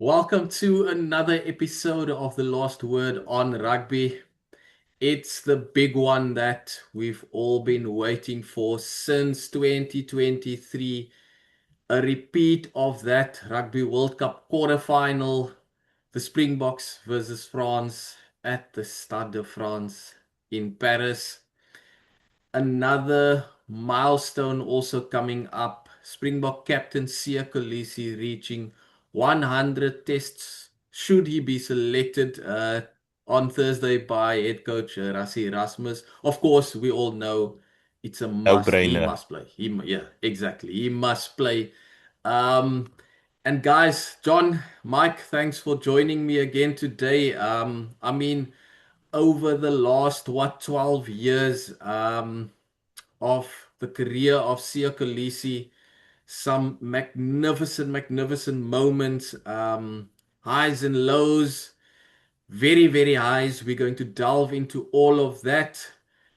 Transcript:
Welcome to another episode of The Last Word on Rugby. It's the big one that we've all been waiting for since 2023. A repeat of that Rugby World Cup quarterfinal, the Springboks versus France at the Stade de France in Paris. Another milestone also coming up. Springbok captain Siya Kolisi reaching 100 tests should he be selected on Thursday by head coach Rassie Erasmus. Of course, we all know it's a must. He No-brainer. must play. Yeah, exactly. He must play. Um, and guys, John, Mike, thanks for joining me again today. Over the last 12 years of the career of Siya Kolisi, some magnificent moments, highs and lows, very highs. We're going to delve into all of that.